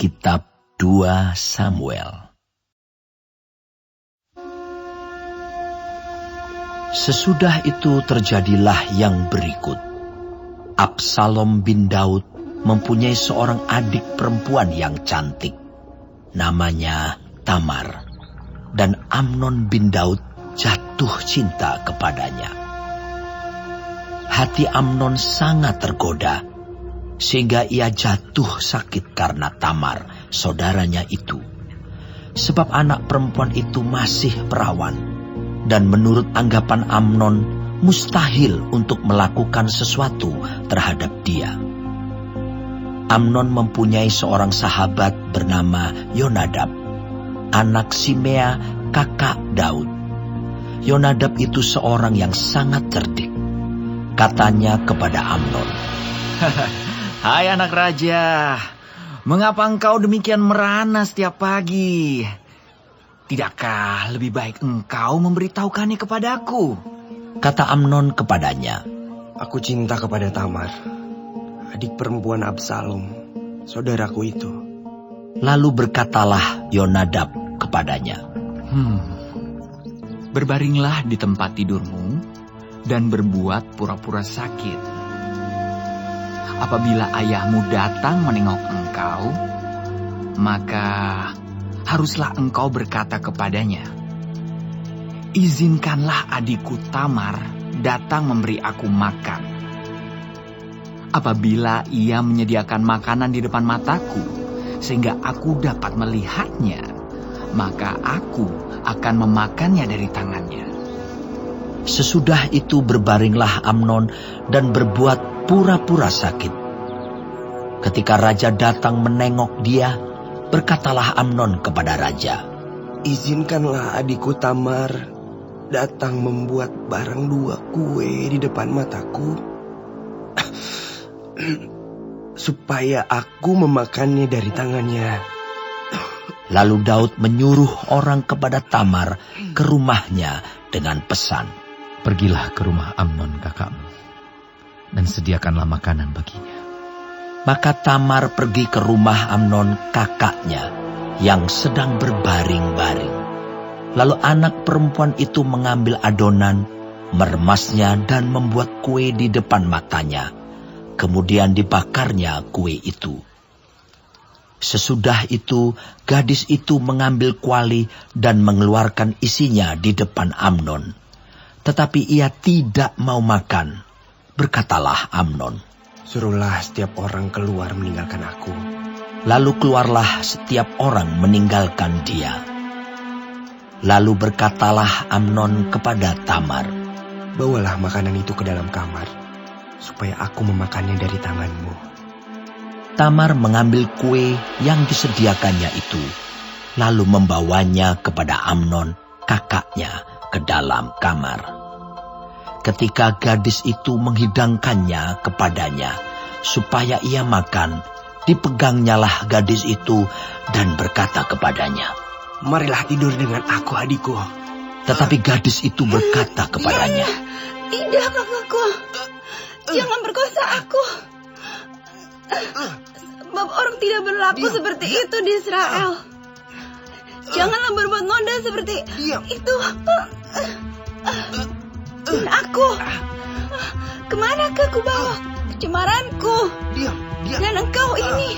Kitab 2 Samuel. Sesudah itu terjadilah yang berikut. Absalom bin Daud mempunyai seorang adik perempuan yang cantik. Namanya Tamar. Dan Amnon bin Daud jatuh cinta kepadanya. Hati Amnon sangat tergoda, sehingga ia jatuh sakit karena Tamar, saudaranya itu. Sebab anak perempuan itu masih perawan, dan menurut anggapan Amnon, mustahil untuk melakukan sesuatu terhadap dia. Amnon mempunyai seorang sahabat bernama Yonadab, anak Simea, kakak Daud. Yonadab itu seorang yang sangat cerdik. Katanya kepada Amnon, "Hai anak raja, mengapa engkau demikian merana setiap pagi? Tidakkah lebih baik engkau memberitahukannya kepadaku?" Kata Amnon kepadanya, "Aku cinta kepada Tamar, adik perempuan Absalom, saudaraku itu." Lalu berkatalah Yonadab kepadanya, "Berbaringlah di tempat tidurmu dan berbuat pura-pura sakit. Apabila ayahmu datang menengok engkau, maka haruslah engkau berkata kepadanya, 'Izinkanlah adikku Tamar datang memberi aku makan.' Apabila ia menyediakan makanan di depan mataku, sehingga aku dapat melihatnya, maka aku akan memakannya dari tangannya." Sesudah itu berbaringlah Amnon dan berbuat pura-pura sakit. Ketika raja datang menengok dia, berkatalah Amnon kepada raja, "Izinkanlah adikku Tamar datang membuat barang 2 kue di depan mataku, supaya aku memakannya dari tangannya." Lalu Daud menyuruh orang kepada Tamar ke rumahnya dengan pesan, "Pergilah ke rumah Amnon kakakmu, dan sediakanlah makanan baginya." Maka Tamar pergi ke rumah Amnon kakaknya yang sedang berbaring-baring. Lalu anak perempuan itu mengambil adonan, meremasnya dan membuat kue di depan matanya. Kemudian dibakarnya kue itu. Sesudah itu, gadis itu mengambil kuali dan mengeluarkan isinya di depan Amnon. Tetapi ia tidak mau makan. Berkatalah Amnon, "Suruhlah setiap orang keluar meninggalkan aku." Lalu keluarlah setiap orang meninggalkan dia. Lalu berkatalah Amnon kepada Tamar, "Bawalah makanan itu ke dalam kamar, supaya aku memakannya dari tanganmu." Tamar mengambil kue yang disediakannya itu, lalu membawanya kepada Amnon, kakaknya, ke dalam kamar. Ketika gadis itu menghidangkannya kepadanya, supaya ia makan, dipegangnyalah gadis itu dan berkata kepadanya, "Marilah tidur dengan aku, adikku." Tetapi gadis itu berkata kepadanya, "Tidak, kakakku. Jangan perkosa aku. Sebab orang tidak berlaku seperti itu di Israel. Janganlah berbuat noda seperti itu. Dan aku, kemanakah ku bawa kecemaranku? Dan engkau ini,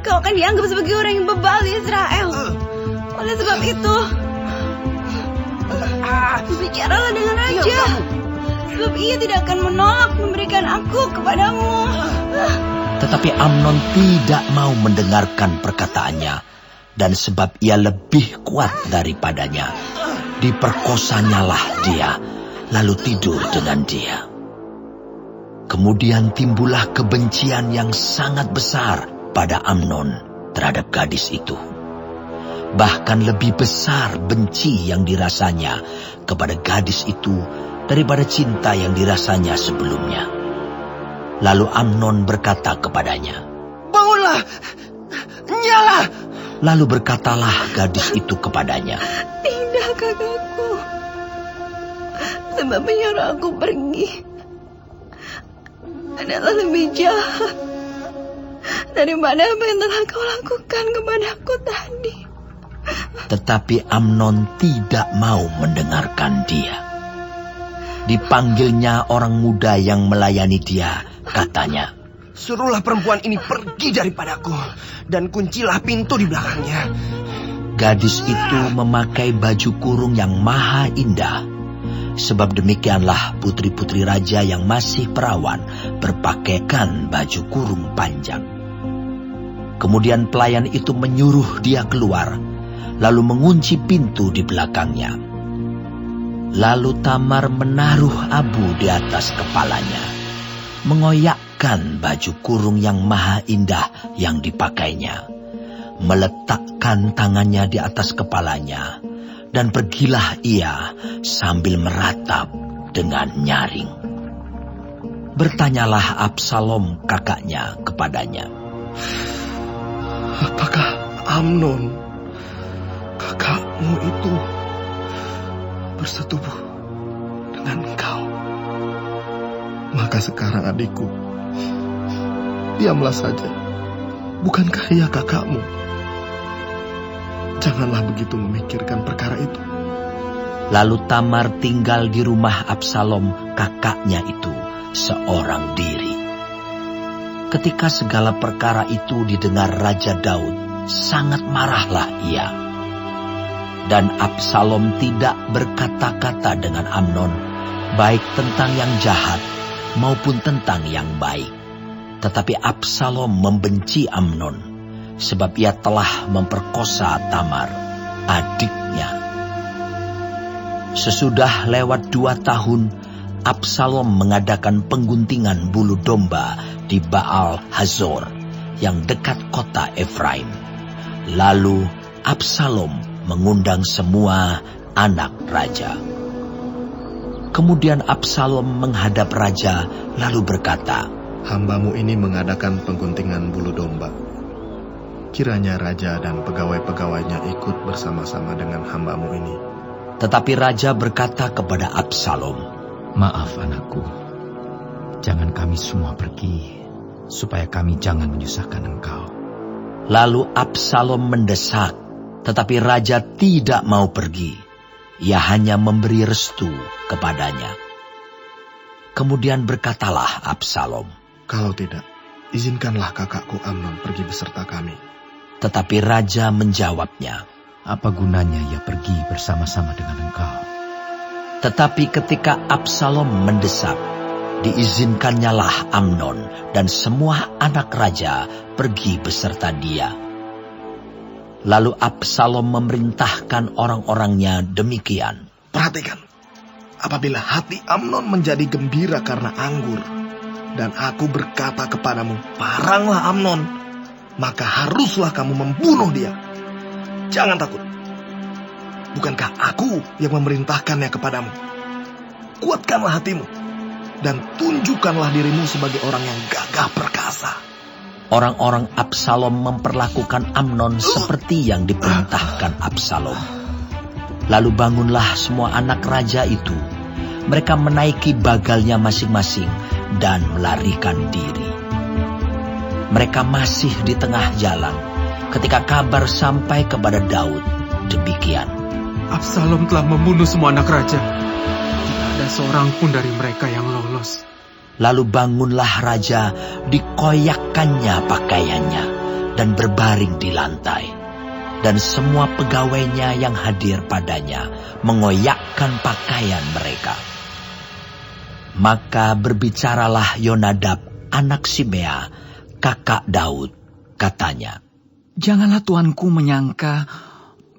kau akan dianggap sebagai orang yang bebal di Israel. Oleh sebab itu, bicaralah dengan raja, sebab ia tidak akan menolak memberikan aku kepadamu." Tetapi Amnon tidak mau mendengarkan perkataannya, dan sebab ia lebih kuat daripadanya, diperkosanyalah dia, lalu tidur dengan dia. Kemudian timbullah kebencian yang sangat besar pada Amnon terhadap gadis itu. Bahkan lebih besar benci yang dirasanya kepada gadis itu daripada cinta yang dirasanya sebelumnya. Lalu Amnon berkata kepadanya, "Bangunlah, nyala." Lalu berkatalah gadis itu kepadanya, "Tidak, kakakku. Sebab menyuruh aku pergi adalah lebih jahat daripada apa yang telah kau lakukan kepadaku tadi. Tetapi Amnon tidak mau mendengarkan dia. Dipanggilnya orang muda yang melayani dia, katanya, "Suruhlah perempuan ini pergi daripadaku, dan kuncilah pintu di belakangnya." Gadis itu memakai baju kurung yang maha indah, sebab demikianlah putri-putri raja yang masih perawan berpakaikan baju kurung panjang. Kemudian pelayan itu menyuruh dia keluar, lalu mengunci pintu di belakangnya. Lalu Tamar menaruh abu di atas kepalanya, mengoyakkan baju kurung yang maha indah yang dipakainya, meletakkan tangannya di atas kepalanya, dan pergilah ia sambil meratap dengan nyaring. Bertanyalah Absalom kakaknya kepadanya, "Apakah Amnon, kakakmu itu, bersetubuh dengan engkau?" "Maka sekarang adikku, diamlah saja. Bukankah ia kakakmu? Janganlah begitu memikirkan perkara itu." Lalu Tamar tinggal di rumah Absalom kakaknya itu seorang diri. Ketika segala perkara itu didengar Raja Daud, sangat marahlah ia. Dan Absalom tidak berkata-kata dengan Amnon, baik tentang yang jahat maupun tentang yang baik. Tetapi Absalom membenci Amnon, sebab ia telah memperkosa Tamar, adiknya. Sesudah lewat 2 tahun, Absalom mengadakan pengguntingan bulu domba di Baal Hazor, yang dekat kota Efraim. Lalu Absalom mengundang semua anak raja. Kemudian Absalom menghadap raja lalu berkata, "Hambamu ini mengadakan pengguntingan bulu domba. Kiranya raja dan pegawai-pegawainya ikut bersama-sama dengan hambamu ini." Tetapi raja berkata kepada Absalom, "Maaf anakku, jangan kami semua pergi, supaya kami jangan menyusahkan engkau." Lalu Absalom mendesak, tetapi raja tidak mau pergi. Ia hanya memberi restu kepadanya. Kemudian berkatalah Absalom, "Kalau tidak, izinkanlah kakakku Amnon pergi beserta kami." Tetapi raja menjawabnya, "Apa gunanya ia pergi bersama-sama dengan engkau?" Tetapi ketika Absalom mendesak, diizinkannyalah Amnon dan semua anak raja pergi beserta dia. Lalu Absalom memerintahkan orang-orangnya demikian, "Perhatikan, apabila hati Amnon menjadi gembira karena anggur, dan aku berkata kepadamu, paranglah Amnon, maka haruslah kamu membunuh dia. Jangan takut. Bukankah aku yang memerintahkannya kepadamu? Kuatkanlah hatimu, dan tunjukkanlah dirimu sebagai orang yang gagah perkasa." Orang-orang Absalom memperlakukan Amnon seperti yang diperintahkan Absalom. Lalu bangunlah semua anak raja itu. Mereka menaiki bagalnya masing-masing dan melarikan diri. Mereka masih di tengah jalan ketika kabar sampai kepada Daud demikian, "Absalom telah membunuh semua anak raja. Tidak ada seorang pun dari mereka yang lolos." Lalu bangunlah raja, dikoyakkannya pakaiannya, dan berbaring di lantai. Dan semua pegawainya yang hadir padanya mengoyakkan pakaian mereka. Maka berbicaralah Yonadab, anak Simea, kakak Daud, katanya, "Janganlah tuanku menyangka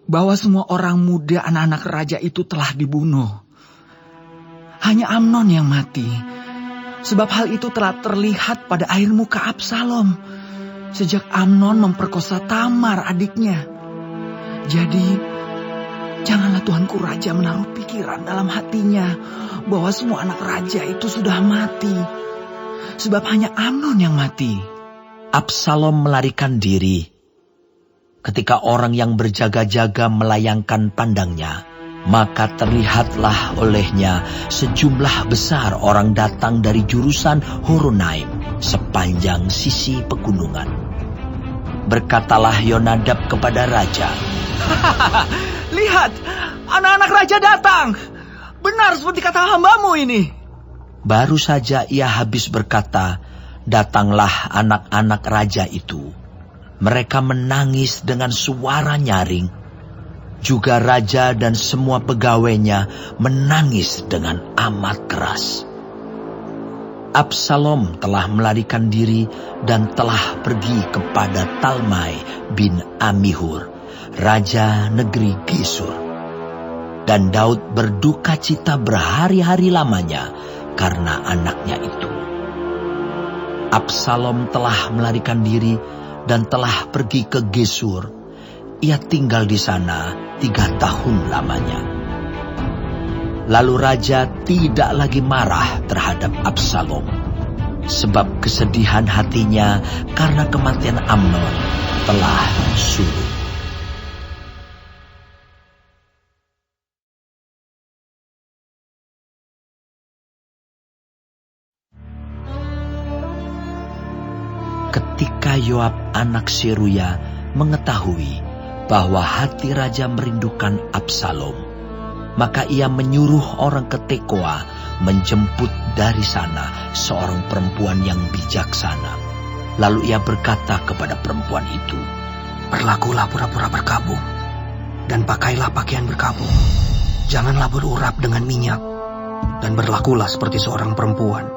bahwa semua orang muda anak-anak raja itu telah dibunuh. Hanya Amnon yang mati. Sebab hal itu telah terlihat pada air muka Absalom sejak Amnon memperkosa Tamar adiknya. Jadi, janganlah tuanku raja menaruh pikiran dalam hatinya bahwa semua anak raja itu sudah mati. Sebab hanya Amnon yang mati." Absalom melarikan diri. Ketika orang yang berjaga-jaga melayangkan pandangnya, maka terlihatlah olehnya sejumlah besar orang datang dari jurusan Horonaim sepanjang sisi pegunungan. Berkatalah Yonadab kepada raja, Lihat, anak-anak raja datang. Benar seperti kata hambamu ini. Baru saja ia habis berkata, datanglah anak-anak raja itu. Mereka menangis dengan suara nyaring. Juga raja dan semua pegawainya menangis dengan amat keras. Absalom telah melarikan diri dan telah pergi kepada Talmai bin Amihur, raja negeri Gesur. Dan Daud berduka cita berhari-hari lamanya karena anaknya itu. Absalom telah melarikan diri dan telah pergi ke Gesur. Ia tinggal di sana 3 tahun lamanya. Lalu raja tidak lagi marah terhadap Absalom, sebab kesedihan hatinya karena kematian Amnon telah surut. Ketika Yoab anak Seruya mengetahui bahwa hati raja merindukan Absalom, maka ia menyuruh orang ke Tekoa menjemput dari sana seorang perempuan yang bijaksana. Lalu ia berkata kepada perempuan itu, Berlakulah pura-pura berkabung, dan pakailah pakaian berkabung. Janganlah berurap dengan minyak, dan berlakulah seperti seorang perempuan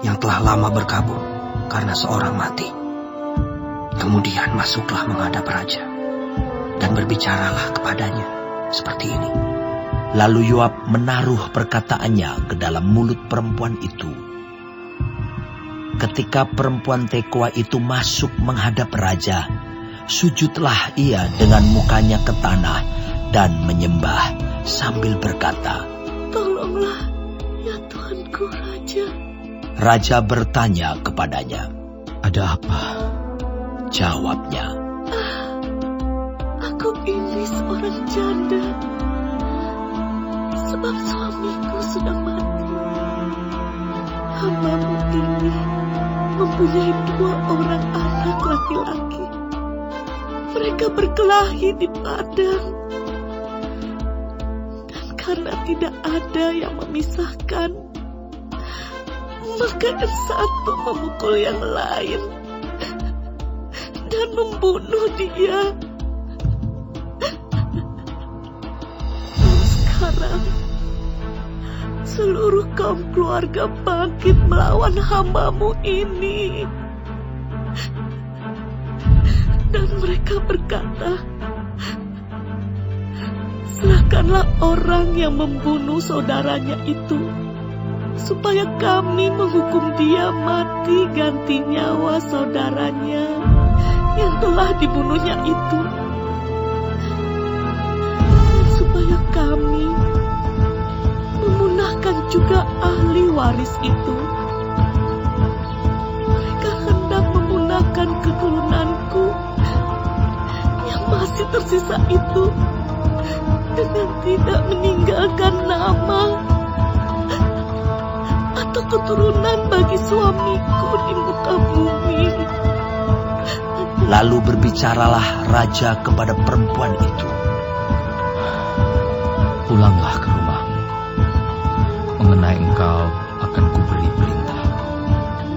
yang telah lama berkabung karena seorang mati. Kemudian masuklah menghadap raja, dan berbicaralah kepadanya seperti ini. Lalu Yoab menaruh perkataannya ke dalam mulut perempuan itu. Ketika perempuan Tekoa itu masuk menghadap raja, sujudlah ia dengan mukanya ke tanah dan menyembah sambil berkata, Tolonglah, ya Tuanku Raja. Raja bertanya kepadanya, Ada apa? Jawabnya, Aku ini seorang janda, sebab suamiku sudah mati. Hambamu ini mempunyai 2 orang anak laki-laki. Mereka berkelahi di padang. Dan karena tidak ada yang memisahkan, maka yang satu memukul yang lain dan membunuh dia. Sekarang seluruh kaum keluarga bangkit melawan hambamu ini. Dan mereka berkata, Serahkanlah orang yang membunuh saudaranya itu, supaya kami menghukum dia mati ganti nyawa saudaranya yang telah dibunuhnya itu. Dan supaya kami memunahkan juga ahli waris itu. Mereka hendak memunahkan keturunanku yang masih tersisa itu dengan tidak meninggalkan nama atau keturunan bagi suamiku di muka bumi. Lalu berbicaralah raja kepada perempuan itu, Pulanglah ke rumahmu. Mengenai engkau akan kuberi perintah.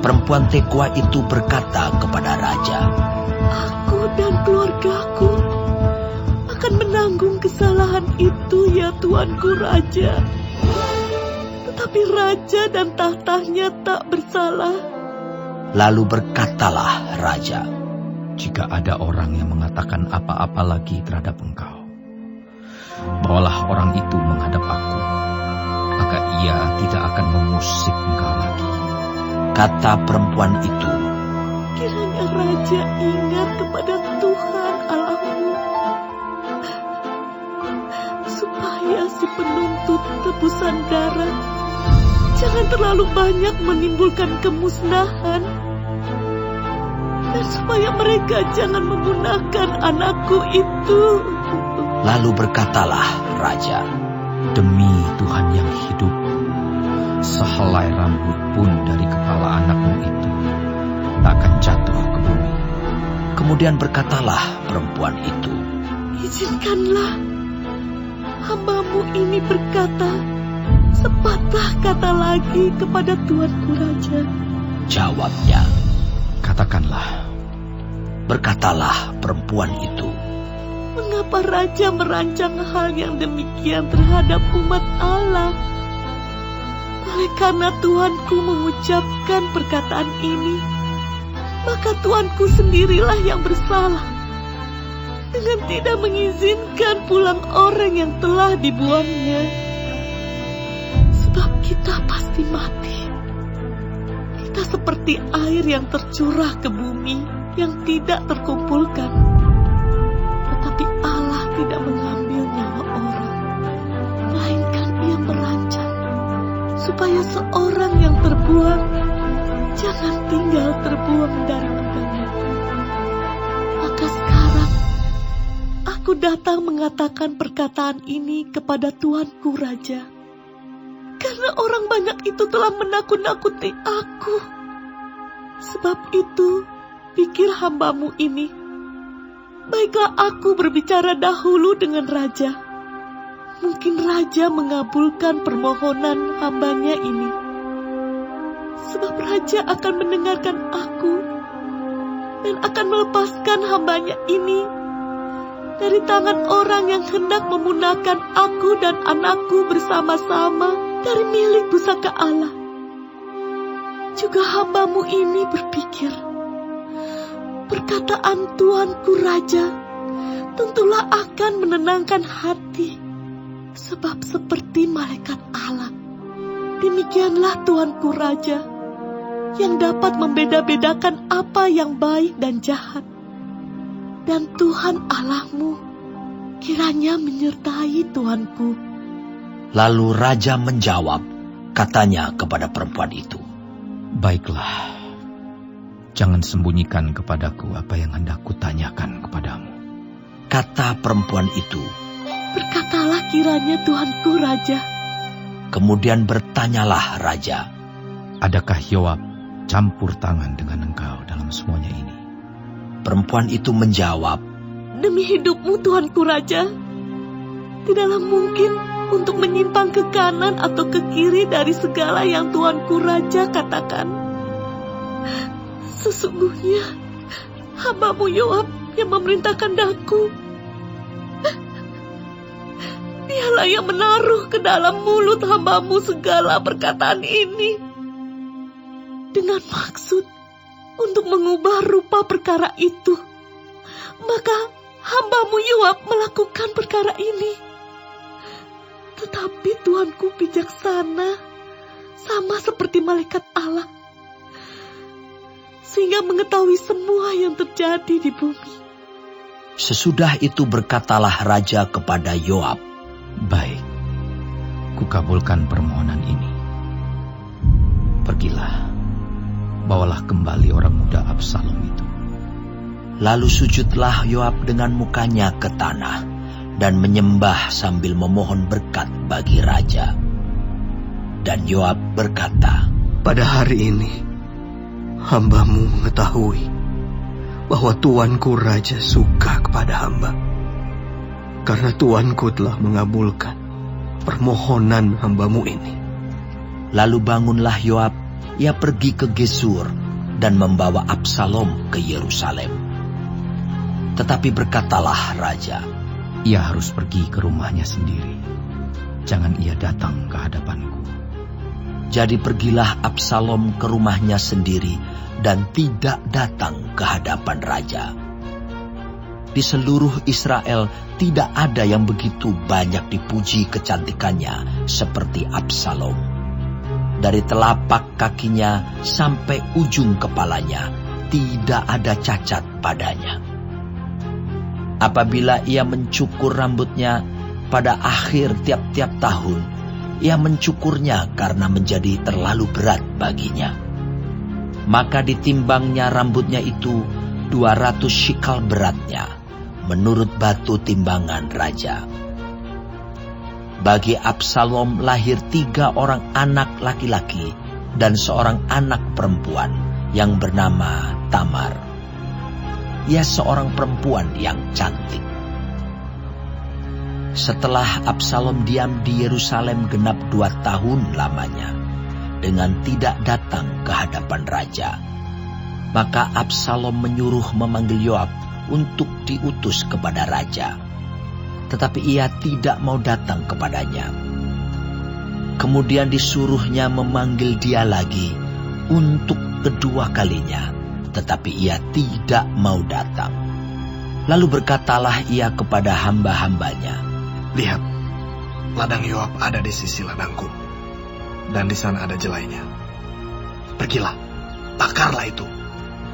Perempuan Tekoa itu berkata kepada raja, Aku dan keluargaku akan menanggung kesalahan itu, ya Tuanku Raja. Tetapi raja dan tahtanya tak bersalah. Lalu berkatalah raja, Jika ada orang yang mengatakan apa-apa lagi terhadap engkau, bawalah orang itu menghadap aku, maka ia tidak akan mengusik engkau lagi. Kata perempuan itu, Kiranya raja ingat kepada Tuhan Allahmu, supaya si penuntut tebusan darah jangan terlalu banyak menimbulkan kemusnahan, dan supaya mereka jangan menggunakan anakku itu. Lalu berkatalah raja, Demi Tuhan yang hidup, sehelai rambut pun dari kepala anakmu itu tak akan jatuh ke bumi. Kemudian berkatalah perempuan itu, "Izinkanlah hamba-Mu ini berkata sepatah kata lagi kepada Tuanku Raja." Jawabnya, "Katakanlah." Berkatalah perempuan itu, "Mengapa Raja merancang hal yang demikian terhadap umat Allah? Oleh karena Tuanku mengucapkan perkataan ini, maka Tuanku sendirilah yang bersalah dengan tidak mengizinkan pulang orang yang telah dibuangnya. Sebab kita pasti mati. Kita seperti air yang tercurah ke bumi yang tidak terkumpulkan. Tetapi Allah tidak mengambil nyawa orang, melainkan Ia merancang supaya seorang yang terbuang jangan tinggal terbuang dari mudanya. Maka sekarang aku datang mengatakan perkataan ini kepada Tuanku Raja, karena orang banyak itu telah menakut-nakuti aku. Sebab itu, pikir hamba-Mu ini, baiklah aku berbicara dahulu dengan Raja. Mungkin Raja mengabulkan permohonan hambanya ini. Sebab Raja akan mendengarkan aku dan akan melepaskan hambanya ini dari tangan orang yang hendak memunahkan aku dan anakku bersama-sama dari milik pusaka Allah. Juga hamba-Mu ini berpikir, perkataan Tuanku Raja tentulah akan menenangkan hati, sebab seperti malaikat Allah, demikianlah Tuanku Raja yang dapat membeda-bedakan apa yang baik dan jahat. Dan Tuhan Allah-Mu kiranya menyertai Tuanku." Lalu Raja menjawab, katanya kepada perempuan itu, "Baiklah, jangan sembunyikan kepadaku apa yang hendak kutanyakan kepadamu." Kata perempuan itu, "Berkatalah kiranya Tuanku Raja." Kemudian bertanyalah Raja, "Adakah Yoab campur tangan dengan engkau dalam semuanya ini?" Perempuan itu menjawab, "Demi hidupmu Tuanku Raja, tidaklah mungkin untuk menyimpang ke kanan atau ke kiri dari segala yang Tuanku Raja katakan. Sesungguhnya hamba-Mu Yoab yang memerintahkan daku. Dialah yang menaruh ke dalam mulut hamba-Mu segala perkataan ini dengan maksud untuk mengubah rupa perkara itu. Maka hamba-Mu Yoab melakukan perkara ini. Tetapi Tuanku bijaksana, sama seperti malaikat Allah, sehingga mengetahui semua yang terjadi di bumi." Sesudah itu berkatalah Raja kepada Yoab, "Baik, kukabulkan permohonan ini. Pergilah, bawalah kembali orang muda Absalom itu." Lalu sujudlah Yoab dengan mukanya ke tanah dan menyembah sambil memohon berkat bagi Raja. Dan Yoab berkata, "Pada hari ini, hamba-Mu mengetahui bahwa Tuanku Raja suka kepada hamba, karena Tuanku telah mengabulkan permohonan hamba-Mu ini." Lalu bangunlah Yoab, ia pergi ke Gesur dan membawa Absalom ke Yerusalem. Tetapi berkatalah Raja, "Ia harus pergi ke rumahnya sendiri. Jangan ia datang ke hadapanku." Jadi pergilah Absalom ke rumahnya sendiri dan tidak datang ke hadapan Raja. Di seluruh Israel tidak ada yang begitu banyak dipuji kecantikannya seperti Absalom. Dari telapak kakinya sampai ujung kepalanya tidak ada cacat padanya. Apabila ia mencukur rambutnya pada akhir tiap-tiap tahun, ia mencukurnya karena menjadi terlalu berat baginya. Maka ditimbangnya rambutnya itu 200 shikal beratnya, menurut batu timbangan Raja. Bagi Absalom lahir 3 orang anak laki-laki dan seorang anak perempuan yang bernama Tamar. ia seorang perempuan yang cantik. Setelah Absalom diam di Yerusalem genap 2 tahun lamanya, dengan tidak datang ke hadapan raja, maka Absalom menyuruh memanggil Yoab untuk diutus kepada raja. Tetapi ia tidak mau datang kepadanya. Kemudian disuruhnya memanggil dia lagi untuk kedua kalinya, tetapi ia tidak mau datang. Lalu berkatalah ia kepada hamba-hambanya, "Lihat, ladang Yoab ada di sisi ladangku, dan di sana ada jelainya. Pergilah, bakarlah itu."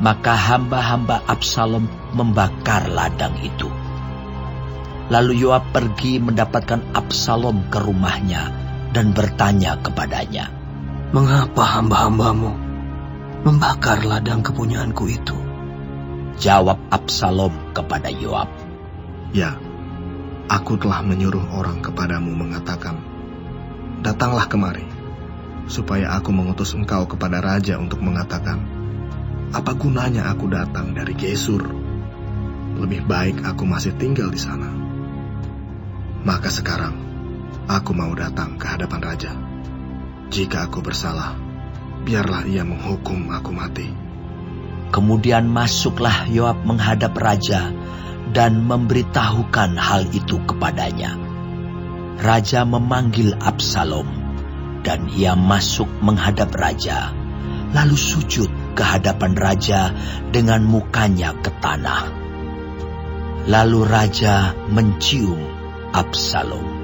Maka hamba-hamba Absalom membakar ladang itu. Lalu Yoab pergi mendapatkan Absalom ke rumahnya dan bertanya kepadanya, "Mengapa hamba-hambamu membakar ladang kepunyaanku itu?" Jawab Absalom kepada Yoab, "Ya, aku telah menyuruh orang kepadamu mengatakan, datanglah kemari, supaya aku mengutus engkau kepada raja untuk mengatakan, apa gunanya aku datang dari Gesur? Lebih baik aku masih tinggal di sana. Maka sekarang, aku mau datang ke hadapan raja. Jika aku bersalah, biarlah ia menghukum aku mati." Kemudian masuklah Yoab menghadap raja dan memberitahukan hal itu kepadanya. Raja memanggil Absalom, dan ia masuk menghadap raja, lalu sujud ke hadapan raja dengan mukanya ke tanah. Lalu raja mencium Absalom.